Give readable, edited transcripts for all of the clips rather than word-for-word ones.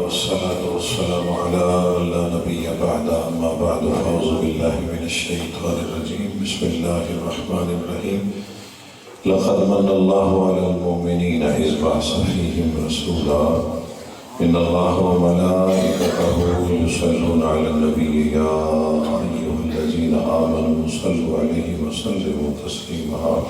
والصلاة والسلام على لا نبي بعد أما بعد فأعوذ بالله من الشيطان الرجيم بسم الله الرحمن الرحيم لقد من الله على المؤمنين إذ بعث فيهم رسولا إن الله وملائكته يصلون على النبي يا أيها الذين آمنوا صلوا عليه وسلموا تسليما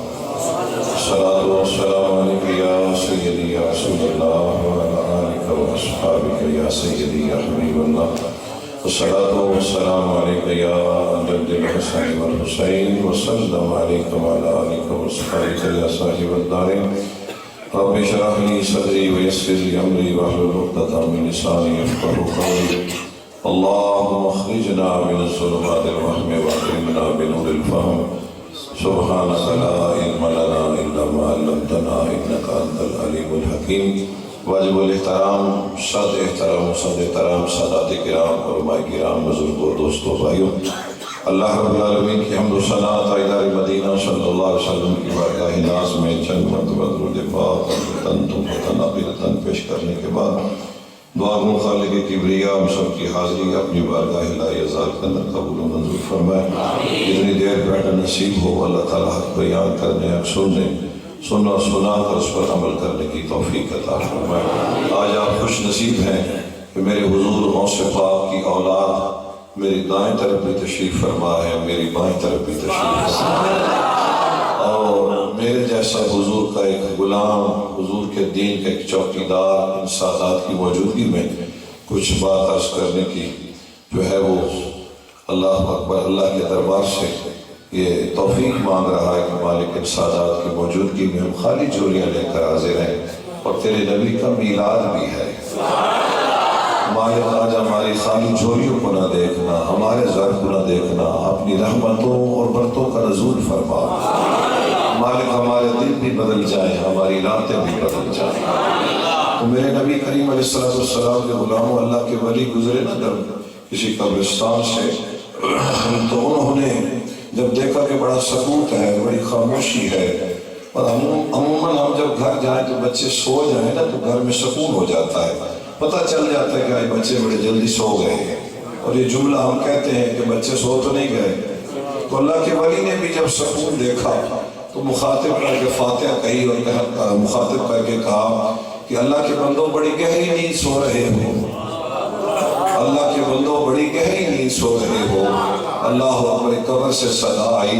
الصلاة والسلام عليك يا سيدي يا رسول الله وعلى آلك وأصحابك يا سيدي يا حبيب الله الصلاة والسلام عليك يا جد الحسن والحسين وسلم عليك وعلى آلك وأصحابك يا صاحب الدارين رب اشرح لي صدري ويسر لي أمري واحلل عقدة من لساني يفقهوا قولي اللهم اخرجنا من الظلمات الوهم واكرمنا بنور الفهم سبحانك لا علم لنا إلا ما علمتنا إنك أنت العليم الحكيم واجب الاحترام صد احترام سادات کرام علماء کرام بزرگوں دوستوں بھائیوں اللہ رب العالمین کی حمد و ثنا تاجدار مدینہ صلی اللہ علیہ وسلم کی بارگاہ ناز میں چند مرتبہ درود پاک نافلتاً پیش کرنے کے بعد دعا گو خالق کبریا ہم سب کی حاضری اپنی بارگاہ لا یزال کے اندر قبول و منظور فرمائے اتنی دیر بیٹھا نصیب ہو اللہ تعالیٰ حق بیان کرنے حق سننا سنا کر اس پر عمل کرنے کی توفیق عطا فرمائے آج آپ خوش نصیب ہیں کہ میرے حضور غوث پاک کی اولاد میری دائیں طرف بھی تشریف فرما ہے میری بائیں طرف بھی تشریف فرما ہے اور میرے جیسا حضور کا ایک غلام حضور کے دین کا ایک چوکیدار ان سادات کی موجودگی میں کچھ بات عرض کرنے کی جو ہے وہ اللہ اکبر اللہ کے دربار سے یہ توفیق مانگ رہا ہے کہ مالک ان سادات کی موجودگی میں ہم خالی جولیاں لے کر حاضر ہیں اور تیرے نبی کا میلاد بھی ہے مالک آج ہماری خالی جھولیوں کو نہ دیکھنا ہمارے ظرف کو نہ دیکھنا اپنی رحمتوں اور برتوں کا نزول فرما مالک ہمارے دل بھی بدل جائیں ہماری راتیں بھی بدل جائیں تو میرے نبی کریم علیہ السلام کے غلاموں اللہ کے ولی گزرے نہ در کسی قبرستان سے تو انہوں نے جب دیکھا کہ بڑا سکوت ہے بڑی خاموشی ہے اور عموماً ہم جب گھر جائیں تو بچے سو جائیں نا تو گھر میں سکون ہو جاتا ہے پتہ چل جاتا ہے کہ آج بچے بڑے جلدی سو گئے اور یہ جملہ ہم کہتے ہیں کہ بچے سو تو نہیں گئے تو اللہ کے ولی نے بھی جب سکون دیکھا تو مخاطب کر کے فاتحہ کہی اور مخاطب کر کے کہا کہ اللہ کے بندوں بڑی گہری نیند سو رہے ہو اللہ کے بندوں بڑی گہری نیند سو رہے ہو اللہ اکبر قبر سے صدا آئی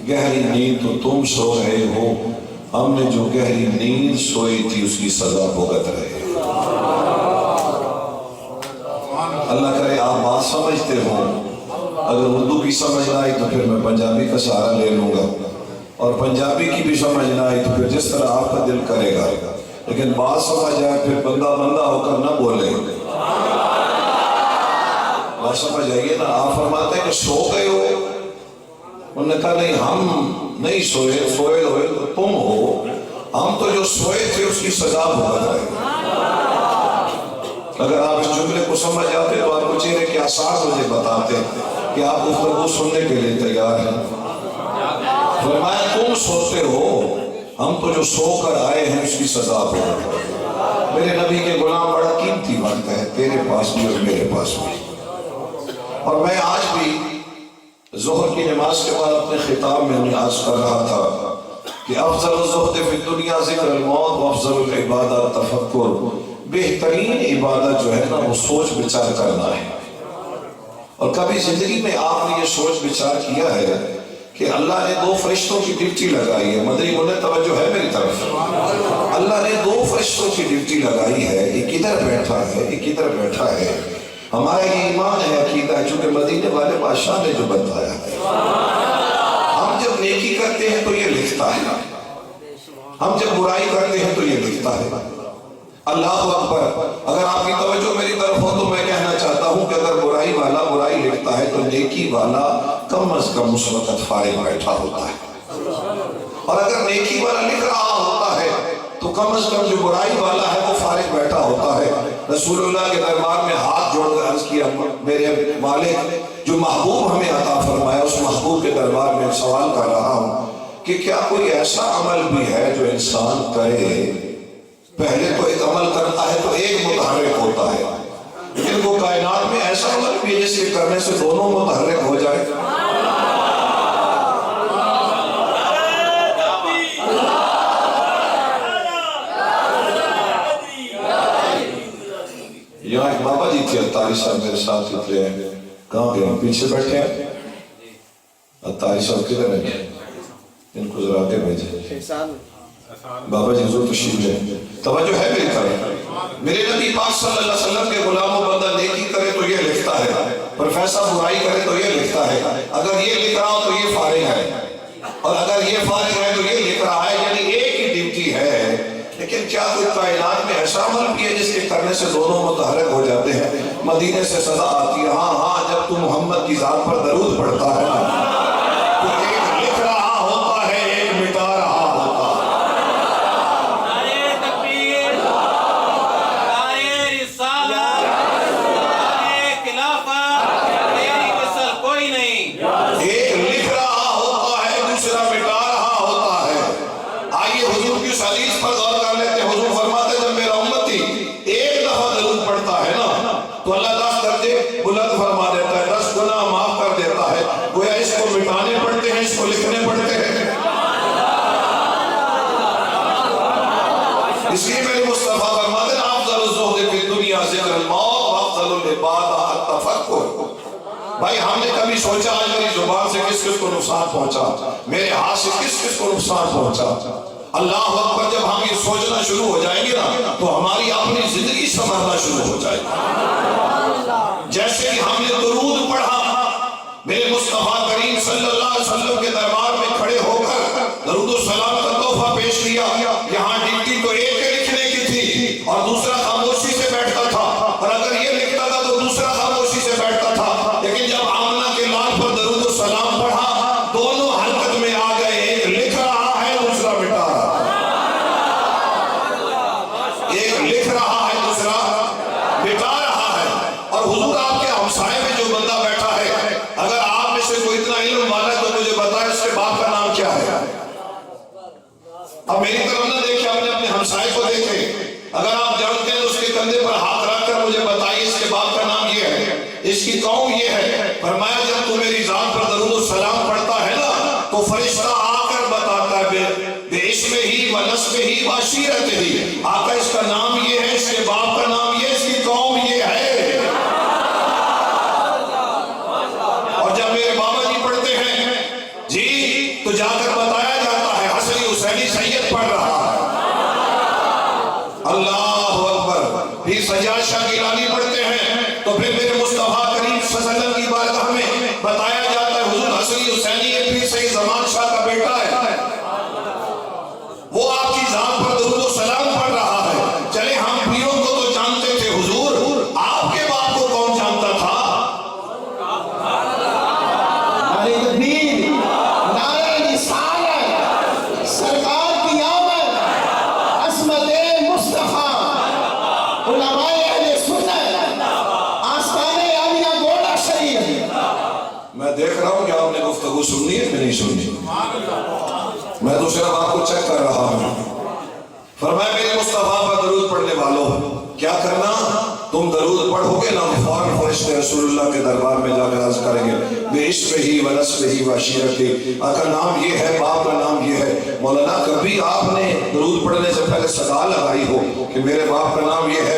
گہری نیند تو تم سو رہے ہو ہم نے جو گہری نیند سوئی تھی اس کی سزا بھگت رہے اللہ کرے آپ بات سمجھتے ہو اگر اردو کی سمجھ نہ آئی تو پھر میں پنجابی کا سہارا لے لوں گا اور پنجابی کی بھی سمجھ نہ آئی تو پھر جس طرح آپ کا دل کرے گا لیکن بات سمجھ آئے پھر بندہ ہو کر نہ بولے بات سمجھ آئیے نا آپ فرماتے ہیں کہ سو گئے ہو انہوں نے کہا نہیں ہم نہیں سوئے ہوئے تو تم ہو ہم تو جو سوئے تھے اس کی سزا بھگت رہے اگر آپ اس جملے کو سمجھ جاتے تو آپ کو چہرے کے آثار مجھے بتاتے کہ آپ گفتگو سننے کے لیے تیار ہیں فرمایا تم سوتے ہو ہم تو جو سو کر آئے ہیں اس کی سزا بھگت رہے میرے نبی کے غلام بڑا قیمتی وقت ہے تیرے پاس بھی اور میرے پاس بھی اور میں آج بھی ظہر کی نماز کے بعد اپنے خطاب میں نیاز کر رہا تھا کہ افضل الزہد فی الدنیا ذکر الموت و افضل العبادت تفکر بہترین عبادت جو ہے نا وہ سوچ بچار کرنا ہے اور کبھی زندگی میں آپ نے یہ سوچ بچار کیا ہے کہ اللہ نے دو فرشتوں کی ڈیوٹی لگائی ہے مدری بولے توجہ ہے میری طرف اللہ نے دو فرشتوں کی ڈیوٹی لگائی ہے ایک ادھر بیٹھا ہے ایک ادھر بیٹھا ہے ہمارا یہ ایمان ہے عقیدہ ہے چونکہ مدینے والے بادشاہ نے جو بتایا ہے ہم جب نیکی کرتے ہیں تو یہ لکھتا ہے ہم جب برائی کرتے ہیں تو یہ لکھتا ہے اللہ اکبر اگر آپ کی توجہ میری طرف ہو تو میں کہنا چاہتا ہوں کہ اگر برائی والا برائی لکھتا ہے تو نیکی والا کم از کم اس وقت فارغ بیٹھا ہوتا ہے اور اگر نیکی والا لکھ رہا ہوتا ہے تو کم از کم جو برائی والا ہے وہ فارغ بیٹھا ہوتا ہے رسول اللہ کے دربار میں ہاتھ جوڑ کر عرض کیا میرے مالک جو محبوب ہمیں عطا فرمایا اس محبوب کے دربار میں سوال کر رہا ہوں کہ کیا کوئی ایسا عمل بھی ہے جو انسان کرے پہلے تو ایک عمل کرتا ہے تو ایک متحرک ہوتا ہے لیکن وہ کائنات میں ایسا عمل بھی ہے جس کے کرنے سے دونوں متحرک ہو جائے. یہاں ایک بابا جی تھے اتاری صاحب میرے ساتھ اترے ہیں. کہاں گئے؟ پیچھے بیٹھے ہیں. اتاری صاحب کدھر ہیں؟ ان کو ذرا آگے بھیجیں. بابا جی حضور تشریف لیں. توجہ ہے میری طرف. میرے نبی پاک صلی اللہ علیہ وسلم کے غلام و بندہ نیکی کرے تو یہ لکھتا ہے، پروفیسر برائی کرے تو یہ لکھتا ہے. اگر یہ لکھ رہا ہو تو یہ فارغ ہے، اور اگر یہ فارغ ہے تو یہ لکھ رہا ہے. یعنی ایک ہی ڈیوٹی ہے. لیکن کیا کوئی کائنات میں ایسا عمل بھی ہے جس کے کرنے سے دونوں متحرک ہو جاتے ہیں؟ مدینے سے صدا آتی ہے. ہاں ہاں، جب تو محمد کی ذات پر درود پڑھتا ہے تو ایک لکھ رہا ہوتا ہے، ایک مٹا رہا ہوتا ہے. نعرہ تکبیر، نعرہ رسالت، نعرہ خلافت، تیری مثل کوئی نہیں. ایک لکھ رہا ہوتا ہے، دوسرا مٹا رہا ہوتا ہے. آئیے حضور کی اس حدیث پر غور کر لیتے ہیں. حضور فرماتے ہیں جب میرا امتی ایک دفعہ درود پڑھتا ہے نا تو اللہ 10 درجے بلند فرما دیتا ہے، 10 گناہ معاف کر دیتا ہے. گویا اس کو مٹانے پڑتے ہیں، اس کو لکھنے پڑتے ہیں. اس لیے میرے مصطفیٰ فرماتے ہیں افضل الزہد فی الدنیا ذکر الموت وافضل العبادہ التفکر. بھائی ہم نے کبھی سوچا آج میری زبان سے کس کس کو نقصان پہنچا، میرے ہاتھ سے کس کس کو نقصان پہنچا. اللہ اکبر. جب ہم یہ سوچنا شروع ہو جائیں گے نا تو ہماری اپنی زندگی سنبھلنا شروع ہو جائے گی. جیسے کہ ہم نے درود پڑھا، میرے مصطفیٰ کریم صلی اللہ علیہ وسلم کے دربار میں کھڑے ہو کر درود و سلام کا تحفہ پیش کیا. یہاں ڈیوٹی تو ایک کے لکھنے کی تھی اور دوسرا خاموشی سے بیٹھتا تھا، اور اگر یہ لکھتا تھا تو دوسرا خاموشی سے بیٹھتا تھا. لیکن جب آمنہ کے لال پر درود و سلام پڑھا، دونوں حرکت میں آ گئے. ایک لکھ رہا ہے، دوسرا مٹا رہا ہے. ایک لکھ رہا ہے، دوسرا مٹا رہا ہے. اور حضور آپ کے ہمسائے میں جو بندہ بیٹھا ہے، اگر آپ میں سے کوئی اتنا علم والا ہے تو مجھے بتائے اس کے باپ کا نام کیا ہے. اب میری طرف نہ دیکھیں، اپنے اپنے ہمسائے کو دیکھیں. اگر آپ جانتے ہیں تو اس کے کندھے پر ہاتھ رکھ کر مجھے بتائیے اس کے باپ کا نام یہ ہے، اس کی قوم یہ ہے. فرمایا جب تو میری ذات پر درود و سلام پڑھتا ہے نا تو فرشتہ آ کر بتاتا ہے بے اسم ہی و نسب ہی و عشیرت ہی. آقا اس کا نام یہ ہے، اس کے باپ کا نام یہ ہے، اس کی قوم یہ ہے. اور جب میرے بابا جی پڑھتے ہیں جی تو جا کر بتایا جاتا ہے حسنی حسینی سید پڑھ رہا ہے. اللہ اکبر. پھر سجاد شاہ گیلانی پڑھتے ہیں تو پھر میرے مصطفیٰ کریم صلی اللہ علیہ وسلم کی بارگاہ میں بتایا جاتا ہے حضور حسنی حسینی یہ پھر سید زمان شاہ کا بیٹا ہے، وہ آپ کی ذات پر درود و سلام پڑھ رہا ہے. چلے ہم پیروں کو تو جانتے تھے، حضور آپ کے باپ کو کون جانتا تھا؟ نعرہ تکبیر، نعرہ رسالت، سرکار کی آمد، عظمت مصطفیٰ، علماء اہل سنت، آستان عالیہ گوڑا شریف. میں دیکھ رہا ہوں کہ آپ نے گفتگو سننی ہے کہ نہیں سننی. میں تو صرف آپ کو چیک کر رہا ہوں. فرمایا میرے مصطفیٰ پر درود پڑھنے والوں کیا کرنا، تم درود پڑھو گے نا فوراً فرشتے رسول اللہ کے دربار میں جا کر عرض کریں گے بے اسم ہی و نسب ہی و عشیرت ہی. آقا نام یہ ہے، باپ کا نام یہ ہے. مولانا کبھی آپ نے درود پڑھنے سے پہلے صدا لگائی ہو کہ میرے باپ کا نام یہ ہے،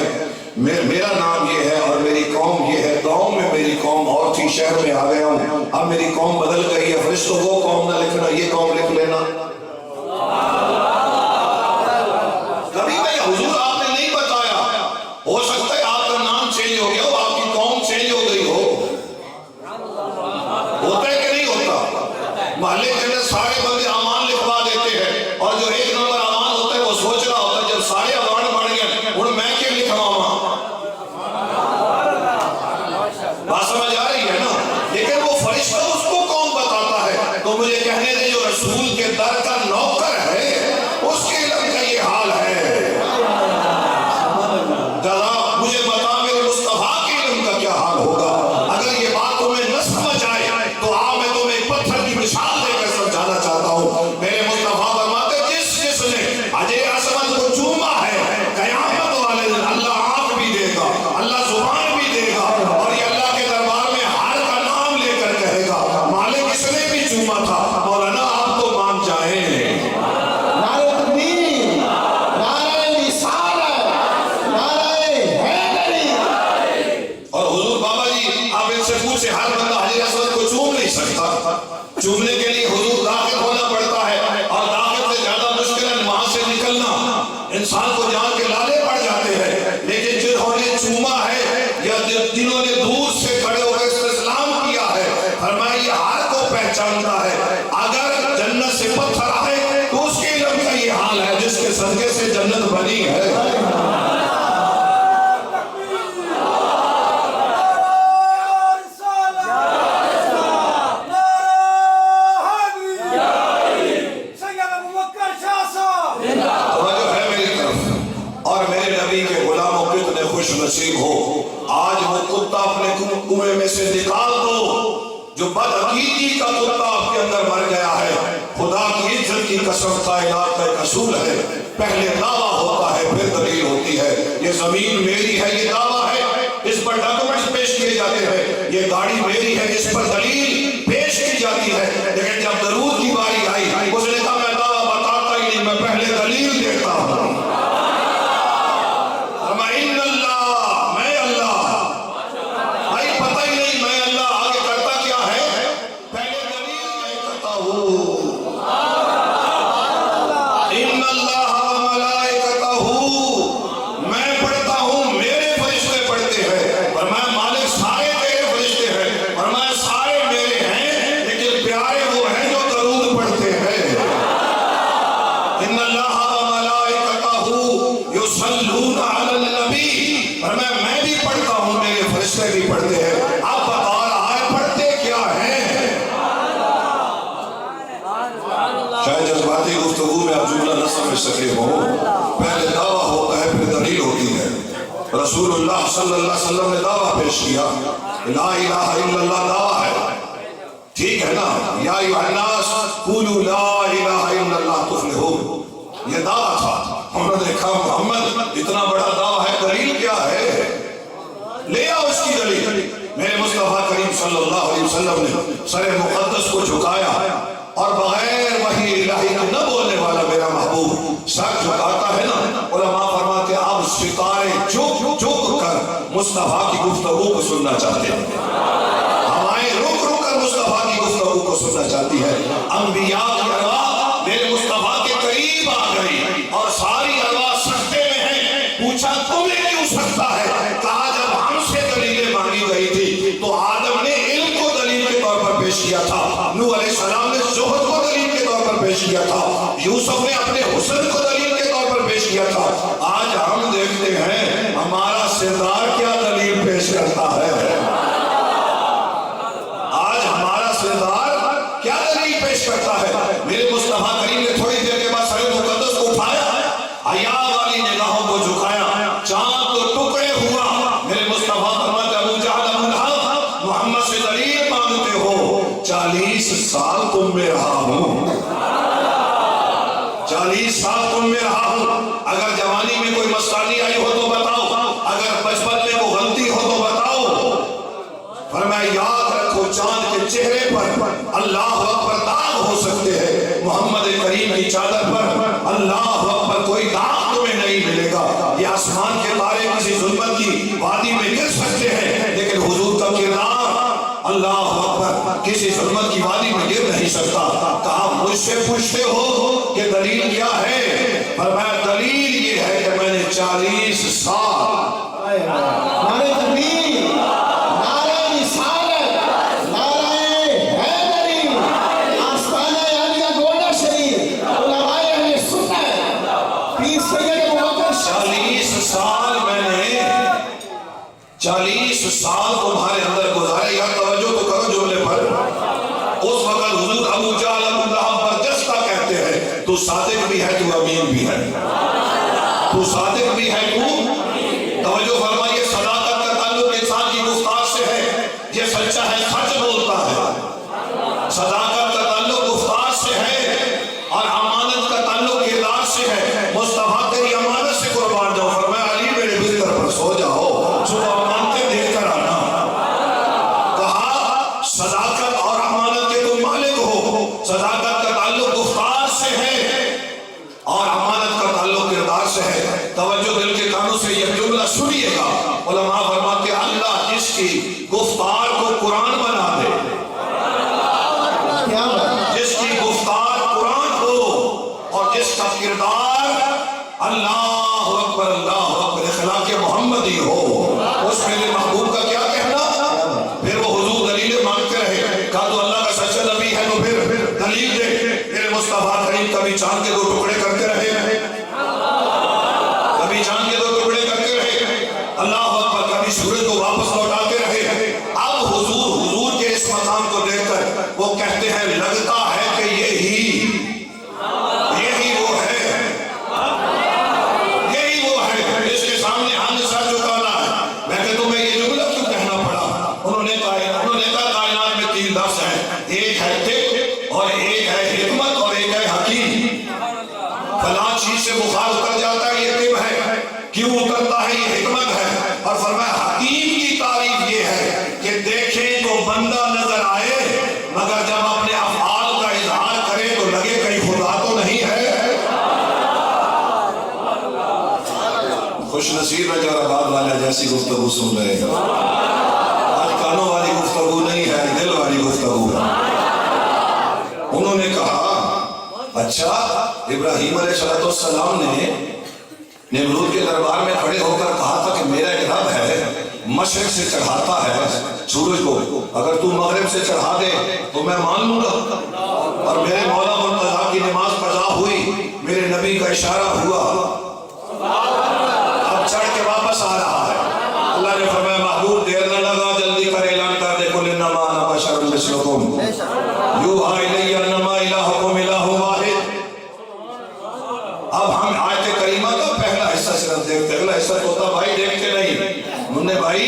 میرا نام یہ ہے اور میری قوم یہ ہے. گاؤں میں میری قوم اور تھی، شہر میں آ گیا ہوں، اب میری قوم بدل گئی ہے. فرشتوں وہ قوم نہ لکھنا، یہ قوم لکھ لینا. کبھی کہیں حضور آپ نے نہیں بتایا، ہو سکتا ہے آپ کا نام چینج ہو گیا ہو، آپ کی قوم چینج ہو گئی ہو. ہوتا ہے کہ نہیں ہوتا؟ محلے کے اندر سارے بندے امان لکھوا دیتے ہیں اور جو ایک نمبر امان ہوتا ہے وہ سوچ رہا ہوتا ہے جب سارے امان بڑھ گئے اور میں کیا لکھواؤں. بات سمجھ آ رہی ہے نا؟ لیکن وہ فرشتہ اس کو کون بتاتا ہے؟ تو مجھے کہنے دے جو رسول کے در کا نوکر ہے اس کے علم کا یہ حال ہے. ذرا مجھے بتا میرے مصطفیٰ کے علم کا کیا حال ہوگا. اگر یہ بات تمہیں نہ سمجھ آئے تو میں تمہیں ایک پتھر کی مثال دے کر سمجھانا چاہتا ہوں. میرے مصطفیٰ فرماتے جس نے اجے عصمت کو چوما ہے قیامت والے دن اللہ آنکھ بھی دے گا، اللہ زبان بھی خوش نصیب ہو. آج وہ کتا اپنے کنویں میں سے نکال دو جو بدعقیدی کا کتا آپ کے اندر مر گیا ہے. خدا کی عزت کی قسم کائنات کا ایک اصول ہے، پہلے دعویٰ ہوتا ہے پھر دلیل ہوتی ہے. یہ زمین میری ہے، یہ دعویٰ ہے، اس پر ڈاکومنٹس پیش کیے جاتے ہیں. یہ گاڑی میری ہے، جس پر دلیل پیش کی جاتی ہے. لیکن جب درود کی باری آئی اس نے کہا میں دعویٰ بتاتا ہی نہیں، میں پہلے دلیل دیتا ہوں. ان اللہ، میں اللہ، بھائی پتہ ہی نہیں میں اللہ آگے کرتا کیا ہے، پہلے دلیل میں کرتا ہوں. ان اللہ ملائکتہ، میں پڑھتا ہوں، میرے فرشتے پڑھتے ہیں. فرمایا مالک سارے تیرے فرشتے ہیں، فرمایا سارے میرے ہیں، لیکن پیارے وہ ہیں جو درود پڑھتے ہیں. ان اللہ ملائکتہ یصلون علی النبی، فرمایا میں بھی پڑھتا ہوں، میرے فرشتے بھی پڑھتے ہیں. اب بتا رہا ہے پڑھتے کیا ہیں. شاید جذباتی گفتگو میں آپ جملہ نہ سمجھ سکے ہو. پہلے دعویٰ ہوتا ہے پھر دلیل ہوتی ہے. رسول اللہ صلی اللہ علیہ وسلم نے دعویٰ پیش کیا، لا الہ الا اللہ دعویٰ ہے، ٹھیک ہے نا. یا ایھا الناس قولوا لا الہ الا اللہ تفلحون، یہ دعویٰ تھا. ہم نے دیکھا محمد اتنا بڑا دعویٰ ہے، دلیل کیا ہے؟ لے آؤ اس کی دلیل. میرے مصطفیٰ کریم صلی اللہ علیہ وسلم نے سر مقدس کو جھکایا اور بغیر وحی الہی کے نہ بولنے والا میرا محبوب سر جھکاتا ہے نا. علماء فرماتے ہیں آپ ستارے جھک جھک کر مصطفیٰ کی گفتگو کو سننا چاہتے ہیں، ہوائیں رک رک کر مصطفیٰ کی گفتگو کو سننا چاہتی ہے. انبیاء کی ارواح میرے مصطفیٰ کے قریب آ گئی اور ساری ارواح سجدے میں ہیں. پوچھا تمہیں کیوں سجدہ ہے؟ کہا جب ہم سے دلیلیں مانگی گئی تھی تو آدم نے علم کو دلیل کے طور پر پیش کیا تھا، نوح علیہ السلام نے زہد کو دلیل کے طور پر پیش کیا تھا، یوسف نے اپنے حسن کو دلیل کے طور پر پیش کیا تھا. آج ہم دیکھتے ہیں ہمارا سردار کیا دلیل پیش کرتا ہے. آج ہمارا سردار کیا دلیل پیش کرتا ہے. میرے مصطفیٰ کریم نے تھوڑی دیر کے بعد سر مقدس کو اٹھایا، حیا والی نگاہوں کو جھکایا، چاند تو ٹکڑے ہوا. میرے مصطفیٰ فرماتے ابو جہل منحق، محمد سے دلیل مانگتے ہو. 40 سال تم میں رہا ہوں، 40 سال تم میں رہا ہوں. اگر جوانی میں کوئی مسئلہ آئی ہو تو بتاؤ، اگر بچپن میں کوئی غلطی ہو تو بتاؤ. فرمایا یاد رکھو چاند کے چہرے پر اللہ اکبر داغ ہو سکتے ہیں، محمد کریم کی چادر پر اللہ اکبر کوئی داغ تمہیں نہیں ملے گا. یہ آسمان کے تارے کسی ظلمت کی وادی میں گر سکتے ہیں، لیکن حضور کا کردار اللہ اکبر کسی ظلمت کی وادی میں گر نہیں سکتا. کہا مجھ سے پوچھتے ہو کہ دلیل کیا ہے؟ فرمایا دلیل یہ ہے کہ میں نے 40 سال نعرہ تکبیر، نعرہ رسالت، نعرہ حیدری، آستانہ عالیہ گوڑا شریف، علماء اہل سنت، پیر سید ابوبکر 40 سال میں نے 40 سال تمہارے اندر گزارے. یا توجہ تو کرو جملے پر. اس وقت حضور ابو جہل ابو لہب برجستہ کہتے ہیں تو صادق بھی ہے تو امین بھی ہے، تو صادق بھی ہے تو. توجہ فرمائیے، صداقت کا تعلق انسان کی گفتار سے ہے، یہ سچا ہے سچ بولتا ہے. صداقت کا تعلق گفتار سے ہے اور امانت کا تعلق کردار سے ہے. مصطفیٰ تیری امانت سے قربان جاؤ. فرمایا علی میرے بستر پر سو جاؤ، صبح امانتیں دے کر آنا. کہا صداقت اور امانت کے تم مالک ہو. صداقت کا تعلق گفتار سے ہے اور امانت کا تعلق کردار سے ہے. توجہ دل کے کانوں سے یہ جملہ سنیے گا. علماء فرماتے ہیں اللہ جس کی گفتار کو قرآن بنا دے، جس کی گفتار قرآن ہو اور جس کا کردار اللہ اکبر اخلاق محمدی ہو، اس میرے محبوب کا کیا کہنا. پھر وہ حضور دلیلیں مانگتے رہے. کہا تو اللہ کا سچا نبی ہے تو پھر دلیل دے. میرے مصطفیٰ کریم کبھی چاند کے 2 ٹکڑے کرتے رہے، کبھی چاند کے 2 ٹکڑے کرتے رہے، اللہ اکبر کبھی سورج کو واپس لوٹاتے رہے. اب حضور کے اس مقام کو دیکھ کر وہ کہتے ہیں لگتا ہے کہ یہی وہ ہے، یہی وہ ہے. اس کے سامنے ہم نے سر جھکانا ہے. فلاں چیز سے بخار اتر جاتا ہے، یہ طب ہے، کیوں اترتا ہے یہ حکمت ہے. اور فرمایا حکیم کی تعریف یہ ہے کہ دیکھیں تو بندہ نظر آئے مگر جب اپنے افعال کا اظہار کرے تو لگے کہیں خدا تو نہیں ہے. خوش نصیب ہے جو رباب والا جیسی گفتگو سن رہے ہیں. آج کانوں والی گفتگو نہیں ہے، دل والی گفتگو ہے. انہوں نے کہا اچھا ابراہیم علیہ السلام نے نمرود کے دربار میں کھڑے ہو کر کہا تھا کہ میرا ایک رب ہے، مشرق سے چڑھاتا ہے سورج کو، اگر تو مغرب سے چڑھا دے تو میں مان لوں گا. اور میرے مولا مرتضیٰ کی نماز قضا ہوئی، میرے نبی کا اشارہ ہوا، اب چڑھ کے واپس آ رہا ہے. اللہ نے فرمایا محبوب دیر نہ لگا، جلدی کر اعلان کر دے قل انما انا بشر مثلکم یوحی الی انما الہکم الہ واحد. اب ہم آیت کریمہ کا پہلا حصہ صرف دیکھتے، اگلا حصہ طوطا بھائی دیکھتے نہیں. منہ بھائی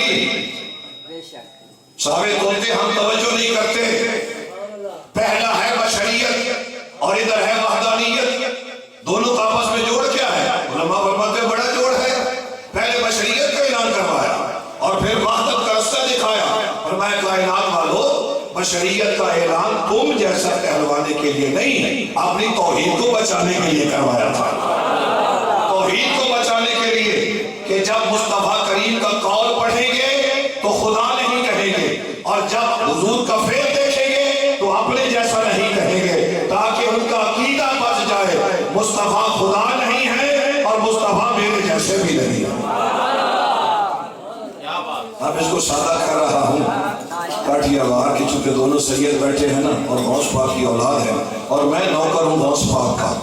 ثابت ہوتے ہم توجہ نہیں کرتے. پہلا ہے بشریت اور ادھر ہے وحدانیت، دونوں کا آپس میں جوڑ کیا ہے؟ علماء فرماتے بڑا جوڑ ہے. پہلے بشریت کا اعلان کروایا اور پھر وحدت کا رستہ دکھایا. فرمایا کائنات والو بشریت کا اعلان تم جیسا کہلوانے کے لیے نہیں، اپنی توحید کو بچانے کے لیے کروایا تھا. توحید کو بچانے کے لیے کہ جب مصطفیٰ کریم کا قول پڑھیں گے تو خدا نہیں کہیں گے، اور جب حضور کا فعل دیکھیں گے تو اپنے جیسا نہیں کہیں گے، تاکہ ان کا عقیدہ بچ جائے مصطفیٰ خدا نہیں ہے اور مصطفیٰ میرے جیسے بھی نہیں ہے. اب اس کو سادہ کر رہا ہوں کاٹیا وار کی، چونکہ دونوں سید بیٹھے ہیں نا اور غوث پاک کی اولاد ہے اور میں نوکر ہوں غوث پاک کا،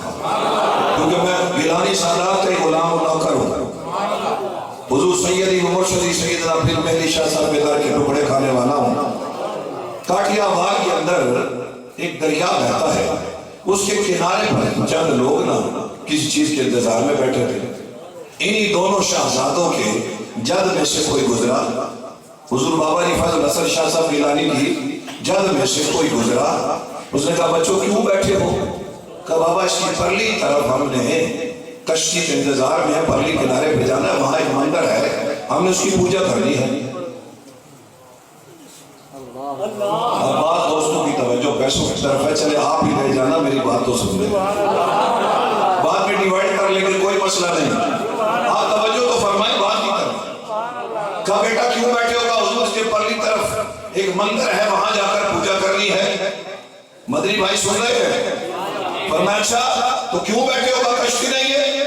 کیونکہ میں گیلانی سادات کا غلام و نوکر ہوں. حضور سیدی و مرشدی سیدنا پھر مہدی شاہ صاحب بیدار کے ٹکڑے کھانے والا ہوں. کاٹیا وار کے اندر ایک دریا بہتا ہے، اس کے کنارے پر چند لوگ نا کسی چیز کے انتظار میں بیٹھے تھے. انہی دونوں شہزادوں کے جد میں سے کوئی گزرا، حضور بابا جی فضل حسن شاہ صاحب گیلانی کی جد میں سے کوئی گزرا. اس نے کہا بچوں کیوں بیٹھے ہو؟ کہا بابا اس کی پرلی طرف ہم نے کشتی کے انتظار میں پرلی کنارے پہ جانا ہے، وہاں ایک مندر ہے، ہم نے اس کی پوجا کرنی ہے. اب بات دوستوں کی توجہ پیسوں کی طرف ہے، چلے آپ ہی لے جانا، میری بات تو سن لیں، بعد میں ڈیوائڈ کر لیں گے کوئی مسئلہ نہیں. آپ توجہ تو فرمائیں بات کی طرف. کہا بیٹا کیوں بیٹھے ہوگا؟ حضور اس کے پرلی طرف ایک مندر ہے، وہاں جا کر پوجا کرنی ہے. مدنی بھائی سن رہے ہیں؟ فرمایا اچھا تو کیوں بیٹھے ہوگا؟ کشتی نہیں ہے.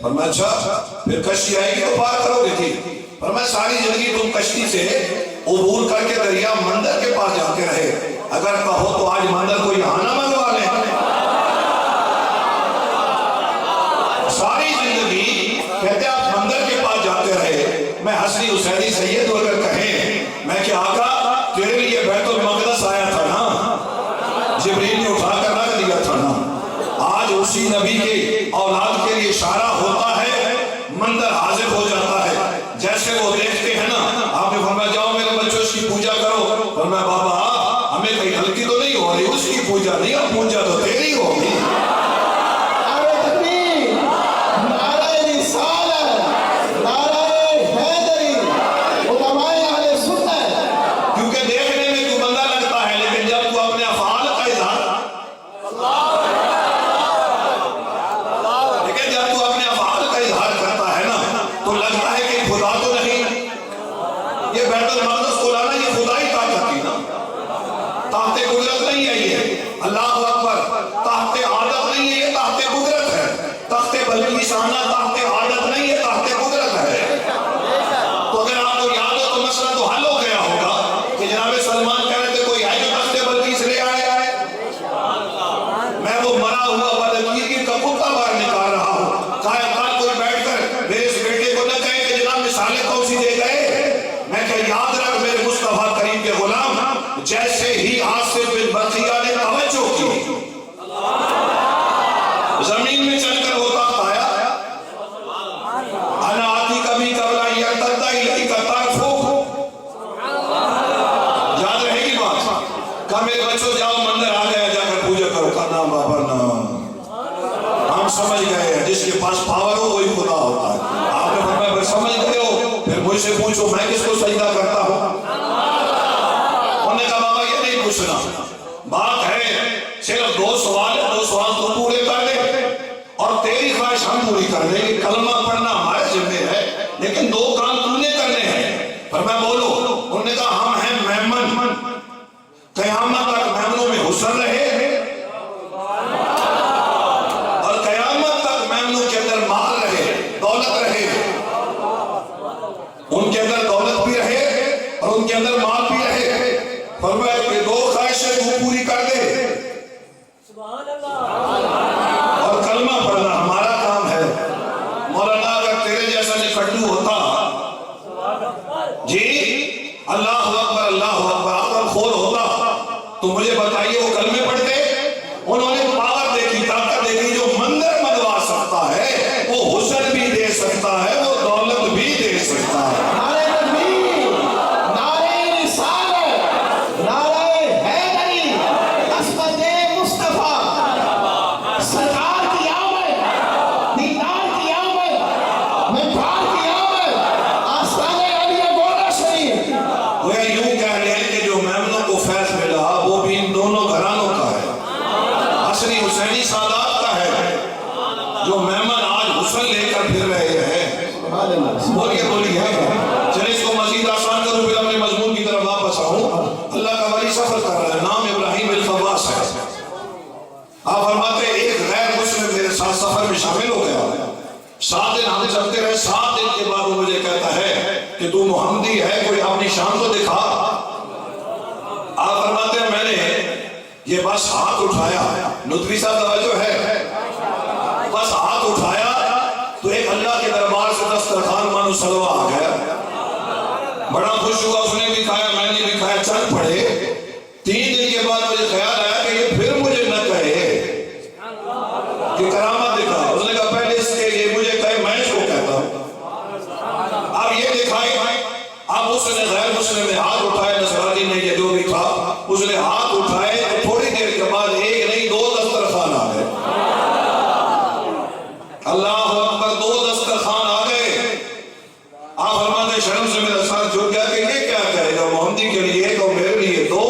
فرمایا اچھا پھر کشتی آئے گی تو پار کرو گے. تھی فرمایا ساری زندگی تم کشتی سے عبور کر کے دریا مندر کے پاس جاتے رہے، اگر کہو تو آج مندر کو یہاں نہ منگوا لیں. ساری زندگی کہتے آپ مندر کے پاس جاتے رہے. میں حسنی حسینی سید کو اگر کہیں میں کہ آقا تیرے لیے بیت المقدس آیا تھا نا، جبریل نے اٹھا کر رکھ دیا تھا نا، آج اسی نبی کے اولاد کے لیے اشارہ ہوتا ہے، مندر حاضر ہو جاتا ہے. جیسے وہ دیکھتے ہیں نا، آپ نے فرمایا جاؤ میرے بچوں اس کی پوجا کرو. فرمایا بابا ہمیں کہیں غلطی تو نہیں ہو رہی، اس کی پوجا نہیں، اب پوجا تو تیری ہوگی. جیسے ہی آصف بن برقیہ نے توجہ کی، زمین میں چل کر وہ تخت آیا، انا آتی کبھی قبلا یرتدہ الیک طرفک. یاد رہے گی بات. کہا میرے بچوں جاؤ مندر آ گیا، جا کر پوجا کرو. کہا نا بابا نا، ہم سمجھ گئے ہیں جس کے پاس پاور ہو وہی خدا ہوتا ہے. آپ نے فرمایا پھر سمجھ گئے ہو پھر مجھ سے پوچھو میں کس کو سجدہ کرتا ہوں. انہوں نے کہا بابا یہ نہیں پوچھنا, بات ہے صرف 2 سوال ہے, 2 سوال تو پورے کر دے اور تیری خواہش ہم پوری کر دیں گے. کلمہ پڑھنا ہمارے ذمہ ہے لیکن 2 کام تم نے کرنے ہیں. فرمایا بولو. انہوں نے کہا ہم ہیں میمن, قیامت تک میمنوں میں حسن رہے اور قیامت تک میمنوں کے اندر مال رہے, دولت رہے. ان کے اندر دولت بھی رہے اور ان کے اندر مال بھی رہے. فرمایا کہ 2 خواہشیں تو پوری کر دے اور کلمہ پڑھنا ہمارا کام ہے. مولانا اگر تیرے جیسا نکھٹو ہوتا جی اللہ اکبر عقل خور ہوتا تو مجھے بتائیے وہ کلمے پڑھتے. انہوں نے پاور دیکھی, طاقت دیکھی, جو مندر منوا سکتا ہے وہ حسن بھی دے سکتا ہے, وہ دولت بھی دے سکتا ہے. نعرہ تکبیر, نعرہ رسالت, نعرہ حیدری, عصمت مصطفیٰ, سرکار کی آمد, دیدار کی آمد, مدار کی آمد, آستانِ عالیہ گوڑا شریف. وہ یوں کہہ رہے ہیں کہ جو میمنوں کو فیض ملا وہ بھی ان دونوں گھرانوں کا ہے, عصری حسینی سادات کا ہے. جو میمن آج حسن لے کر پھر رہے ہیں بولیے بولیے. چلے اس کو مزید آسان کروں پھر اپنے مضمون کی طرف واپس آؤں. اللہ کا ولی سفر کر رہا ہے, نام ابراہیم الخواص ہے. آپ فرماتے ہیں ایک غیر مسلم میرے ساتھ سفر میں شامل ہو گیا. 7 دن ہم چلتے رہے. 7 دن کے بعد وہ مجھے کہتا ہے کہ تو محمدی ہے, کوئی اپنی شان تو دکھا. آپ فرماتے ہیں میں نے یہ بس ہاتھ اٹھایا, ندوی صاحب توجہ ہے, بس ہاتھ اٹھایا تو ایک اللہ کے دربار سے دسترخوان مانو سلوہ آ گیا. بڑا خوش ہوا, اس نے بھی کھایا, میں نے بھی کھایا, چل پڑے. 3 دن کے بعد مجھے خیال آیا کہ یہ پھر مجھے نہ کہے کہ کرامت دکھا. اس نے کہا پہلے اس کے یہ مجھے کہے میں اس کو کہتا ہوں. اب یہ دکھائی. اب اس نے غیر مسلم نے ہاتھ اٹھائے, نصرانی نے یہ جو بھی تھا اس نے ہاتھ اٹھائے تو تھوڑی دیر کے بعد ایک نہیں 2 دسترخوان آ گئے. اللہ اکبر, 2 دسترخوان آ گئے. آپ فرماتے شرم سے میرا ساتھ جھک گیا کہ یہ کیا کہے گا, محمدی کے لیے 1 اور میرے لیے 2.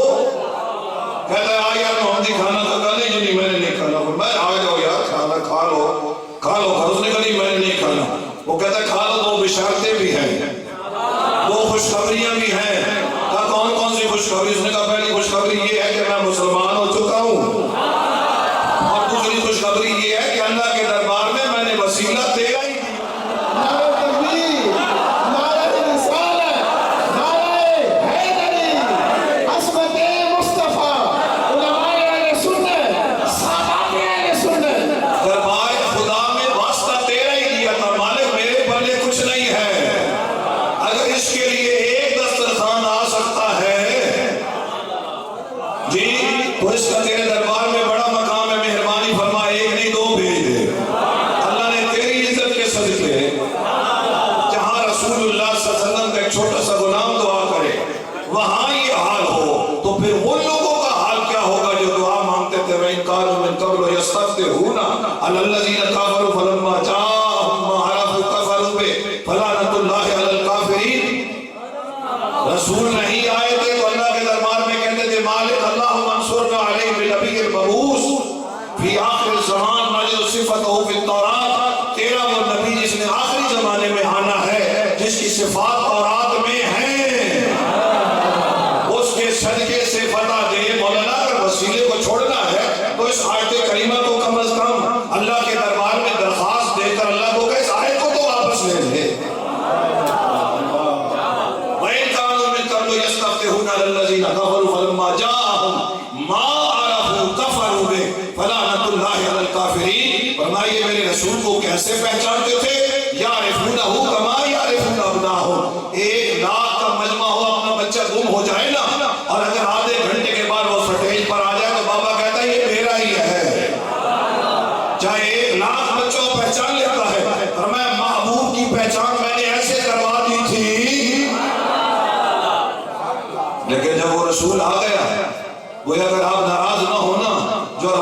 کہتا ہے آ یار محمدی کھانا تو کہا نہیں, نہیں میں نے نہیں کھانا. میں آ جاؤ یار کھانا کھا لو کھا لو. اس نے کہا نہیں میں نے نہیں کھانا. وہ کہتا ہے کھا لو, 2 بشارتیں بھی ہیں, 2 خوشخبریاں بھی ہیں. کہا کون کون سی خوشخبری. اس نے کہا پہلی خوشخبری یہ ہے کہ میں مسلمان ہو چکا ہوں, اور دوسری خوشخبری یہ ہے کہ اللہ کے دربار میں میں نے وسیلہ تیرا ہی. نعرہ تکبیر, نعرہ رسالت, نعرہ حیدری, عصمت مصطفیٰ, علماء اہل سنت, سادات اہل سنت. دربار خدا میں واسطہ تیرا ہی دیا تھا مالک, میرے پلے کچھ نہیں ہے. اگر اس کے لیے 1 دسترخوان آ سکتا ہے جی تو اس کا تیرے دربار میں بڑا مقام ہے. مہربانی فرما 1 نہیں 2 بھیج دے. اللہ نے تیری عزت کے صدقے جہاں رسول اللہ صلی اللہ علیہ وسلم کا ایک چھوٹا سا غلام دعا کرے وہاں یہ حال ہو تو پھر ان لوگوں کا حال کیا ہوگا جو دعا مانگتے تھے. وَإِن كَانُوا مِن قَبْلُ يَسْتَفْتِحُونَ عَلَى الَّذِينَ كَفَرُوا فَلَمَّا جَاءَهُم مَّا عَرَفُوا كَفَرُوا بِهِ فَلَعْنَةُ اللَّهِ عَلَى الْكَافِرِينَ. رسول نہیں آئے تھے تو اللہ کے دربار میں کہتے تھے مالک اللہم انصرنا علیہ بالنبی المبعوث فی آخر الزمان نجد صفتہ فی التوراۃ. تیرا وہ نبی جس نے آخری زمانے میں آنا ہے, جس کی صفات تورات میں ہیں, اس کے صدقے سے فتح دے. مولانا اگر وسیلے کو چھوڑنا ہے تو اس آیت کریمہ کو کم از کم اللہ کے دربار میں درخواست دے کر اللہ کو کہ اس آیت کو تو واپس لے لے. وَإِن كَانُوا مِن قَبْلُ يَسْتَفْتِحُونَ عَلَى الَّذِينَ كَفَرُوا فَلَمَّا جَاءَهُم مَّا عَرَفُوا كَفَرُوا بِهِ فَلَعْنَةُ اللَّهِ عَلَى الْكَافِرِينَ. فرمائیے میرے رسول کو کیسے پہچانتے تھے؟ يَعْرِفُونَهُ كَمَا يَعْرِفُونَ أَبْنَاءَهُمْ. 1 لاکھ کا مجمع ہو, اپنا بچہ گم ہو جائے نا, اور اگر آدھے گھنٹے کے بعد وہ سٹیج پر آ جائے تو بابا کہتا ہے یہ میرا ہی ہے. چاہے 1 لاکھ بچوں کو پہچان لیتا ہے. فرمایا محبوب کی پہچان میں نے ایسے کروا دی تھی, لیکن جب وہ رسول آ گیا وہ اگر آپ ناراض نہ ہونا, جو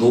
2